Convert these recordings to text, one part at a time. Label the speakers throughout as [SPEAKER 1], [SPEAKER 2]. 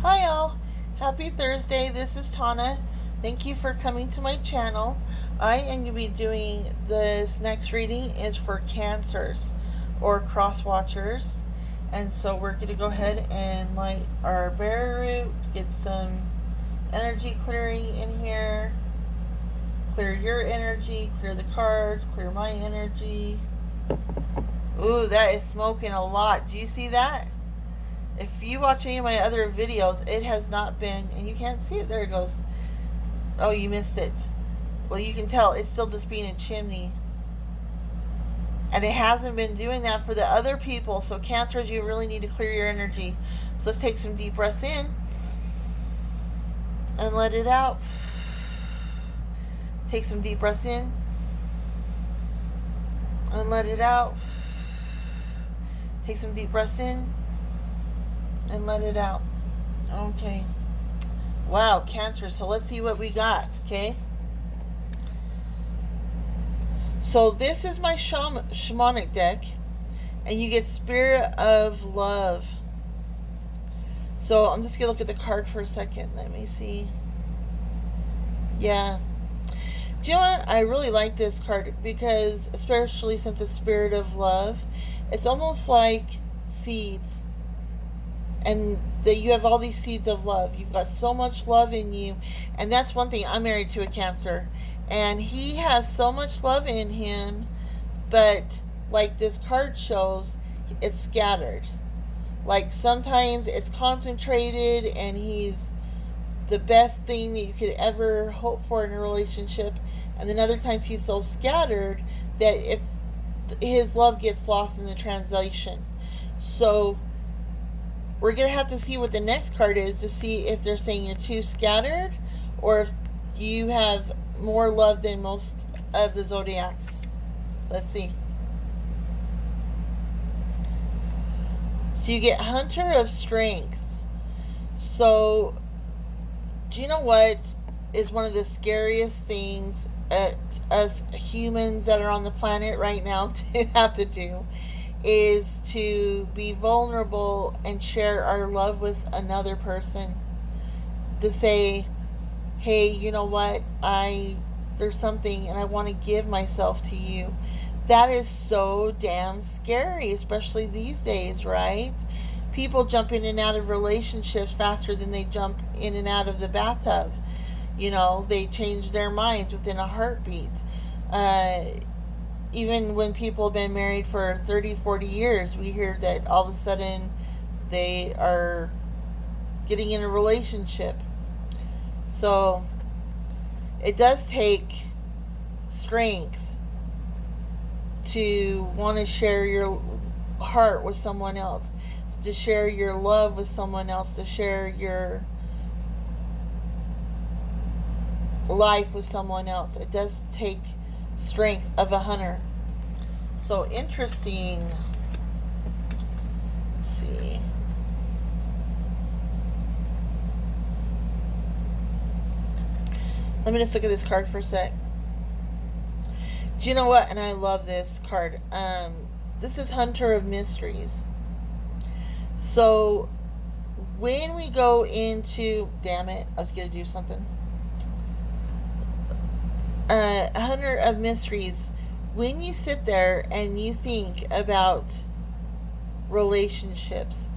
[SPEAKER 1] Hi all, happy Thursday. This is Tana. Thank you for coming to my channel. I am going to be doing this next reading is for cancers or cross watchers. And so we're going to go ahead and light our berry root, get some energy clearing in here. Clear your energy, clear the cards, clear my energy. Ooh, that is smoking a lot. Do you see that? If you watch any of my other videos, it has not been, and you can't see it, there it goes. Oh, you missed it. Well, you can tell it's still just being a chimney. And it hasn't been doing that for the other people. So Cancers, you really need to clear your energy. So let's take some deep breaths in and let it out. Take some deep breaths in and let it out. Take some deep breaths in and let it out. Okay. Wow, Cancer. So let's see what we got, okay? So this is my shamanic deck, and you get Spirit of Love. So I'm just going to look at the card for a second. Let me see. Yeah. Do you know what? I really like this card because, especially since it's Spirit of Love, it's almost like seeds. And that you have all these seeds of love. You've got so much love in you. And that's one thing. I'm married to a Cancer. And he has so much love in him. But like this card shows, it's scattered. Like sometimes it's concentrated and he's the best thing that you could ever hope for in a relationship. And then other times he's so scattered that if his love gets lost in the translation. So we're going to have to see what the next card is to see if they're saying you're too scattered or if you have more love than most of the zodiacs. Let's see. So you get Hunter of Strength. So, do you know what is one of the scariest things us humans that are on the planet right now to have to do? Is to be vulnerable and share our love with another person. To say, hey, you know what, there's something and I want to give myself to you. That is so damn scary, especially these days, right? People jump in and out of relationships faster than they jump in and out of the bathtub. You know, they change their minds within a heartbeat. Even when people have been married for 30, 40 years, we hear that all of a sudden they are getting in a relationship. So it does take strength to want to share your heart with someone else, to share your love with someone else, to share your life with someone else. It does take strength of a hunter. So interesting. Let's see. Let me just look at this card for a sec. Do you know what? And I love this card. This is Hunter of Mysteries. So when we go into, damn it, I was going to do something. Hunter of Mysteries, when you sit there and you think about relationships,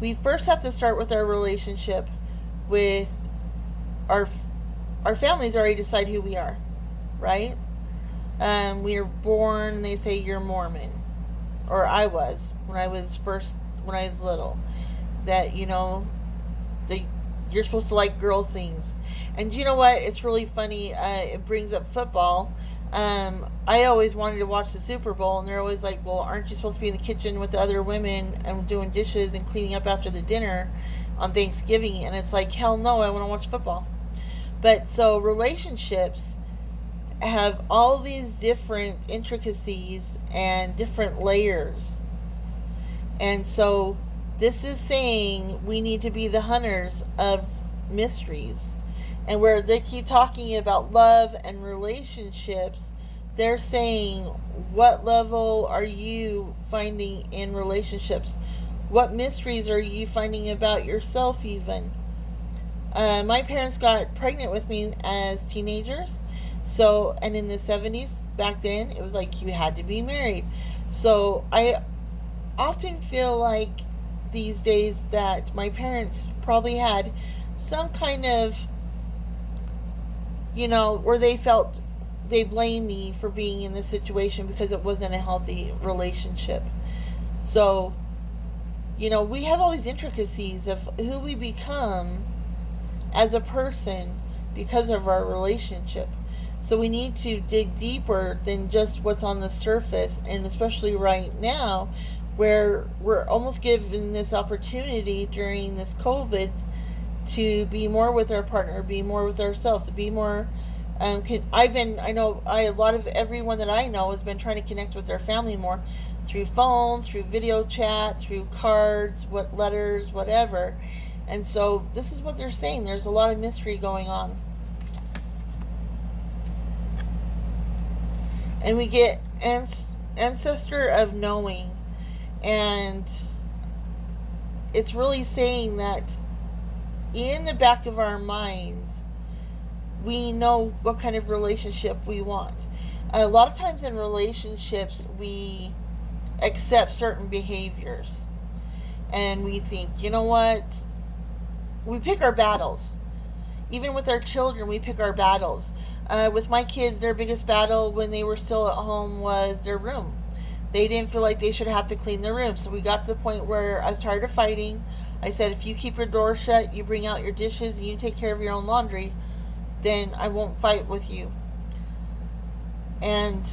[SPEAKER 1] we first have to start with our relationship with our families already decide who we are, right? We are born, they say you're Mormon, or I was when I was little, that, you know, you're supposed to like girl things. And you know what? It's really funny. It brings up football. I always wanted to watch the Super Bowl, and they're always like, well, aren't you supposed to be in the kitchen with the other women and doing dishes and cleaning up after the dinner on Thanksgiving? And it's like, hell no, I want to watch football. But so relationships have all these different intricacies and different layers. And so this is saying we need to be the hunters of mysteries. And where they keep talking about love and relationships, they're saying, what level are you finding in relationships? What mysteries are you finding about yourself even? My parents got pregnant with me as teenagers. So, and in the 70s, back then, it was like you had to be married. So, I often feel like these days that my parents probably had some kind of, where they felt they blame me for being in this situation because it wasn't a healthy relationship. So, we have all these intricacies of who we become as a person because of our relationship. So we need to dig deeper than just what's on the surface, and especially right now where we're almost given this opportunity during this COVID to be more with our partner, be more with ourselves, to be more. A lot of everyone that I know has been trying to connect with their family more through phones, through video chat, through cards, letters, whatever. And so this is what they're saying. There's a lot of mystery going on. And we get ancestor of knowing. And it's really saying that in the back of our minds, we know what kind of relationship we want. A lot of times in relationships, we accept certain behaviors. And we think, you know what? We pick our battles. Even with our children, we pick our battles. With my kids, their biggest battle when they were still at home was their room. They didn't feel like they should have to clean their room. So we got to the point where I was tired of fighting. I said, if you keep your door shut, you bring out your dishes, and you take care of your own laundry, then I won't fight with you. And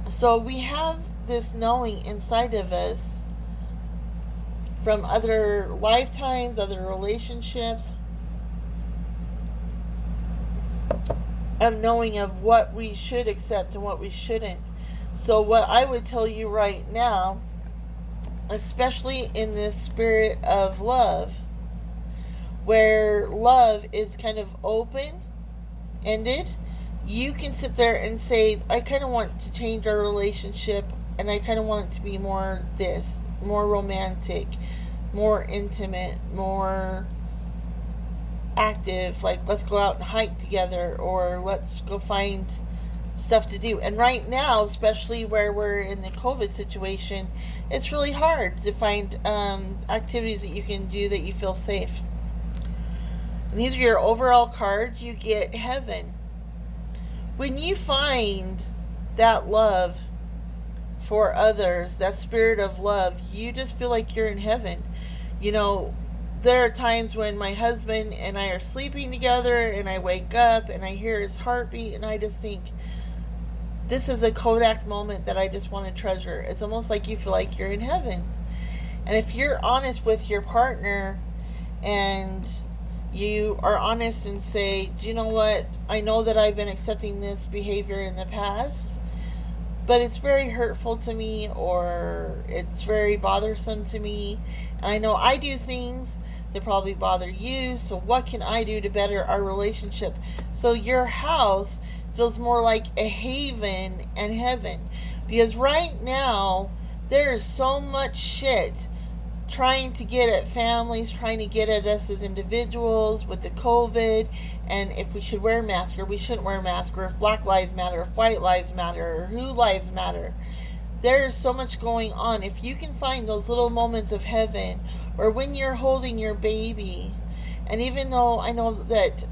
[SPEAKER 1] so we have this knowing inside of us from other lifetimes, other relationships, of knowing of what we should accept and what we shouldn't. So what I would tell you right now, especially in this spirit of love, where love is kind of open-ended, you can sit there and say, I kind of want to change our relationship, and I kind of want it to be more this, more romantic, more intimate, more active, like let's go out and hike together, or let's go find stuff to do. And right now, especially where we're in the COVID situation, it's really hard to find activities that you can do that you feel safe. And these are your overall cards. You get heaven. When you find that love for others, that spirit of love, you just feel like you're in heaven. There are times when my husband and I are sleeping together and I wake up and I hear his heartbeat and I just think, this is a Kodak moment that I just want to treasure. It's almost like you feel like you're in heaven. And if you're honest with your partner and you are honest and say, do you know what? I know that I've been accepting this behavior in the past, but it's very hurtful to me, or it's very bothersome to me. And I know I do things that probably bother you, so what can I do to better our relationship? So your house feels more like a haven and heaven. Because right now, there is so much shit trying to get at families, trying to get at us as individuals with the COVID, and if we should wear masks or we shouldn't wear masks, or if Black Lives Matter, if White Lives Matter, or who lives matter. There's so much going on. If you can find those little moments of heaven, or when you're holding your baby, and even though I know that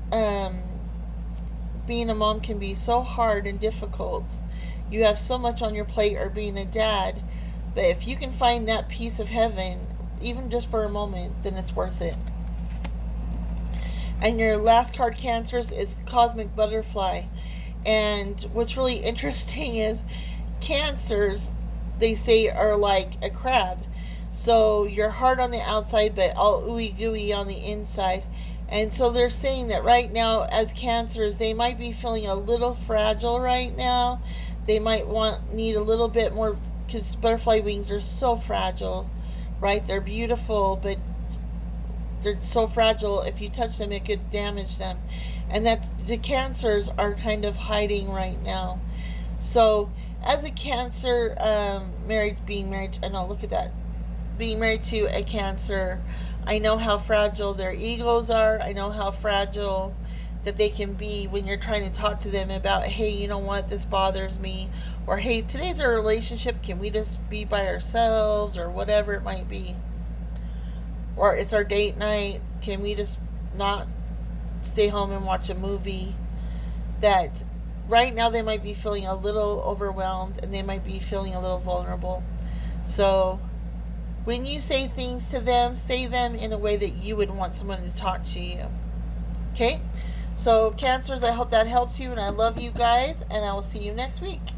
[SPEAKER 1] being a mom can be so hard and difficult, you have so much on your plate, or being a dad, but if you can find that piece of heaven, even just for a moment, then it's worth it. And your last card, Cancers, is Cosmic Butterfly. And what's really interesting is Cancers, they say, are like a crab. So you're hard on the outside, but all ooey gooey on the inside. And so they're saying that right now, as Cancers, they might be feeling a little fragile right now. They might need a little bit more, because butterfly wings are so fragile, right? They're beautiful, but they're so fragile. If you touch them, it could damage them. And that the Cancers are kind of hiding right now. So as a Cancer, being married, I know, look at that. being married to a Cancer, I know how fragile their egos are. I know how fragile that they can be when you're trying to talk to them about, hey, you know what, this bothers me, or hey, today's our relationship, can we just be by ourselves, or whatever it might be, or it's our date night, can we just not stay home and watch a movie. That right now they might be feeling a little overwhelmed, and they might be feeling a little vulnerable. So when you say things to them, say them in a way that you would want someone to talk to you. Okay? So, Cancers, I hope that helps you, and I love you guys, and I will see you next week.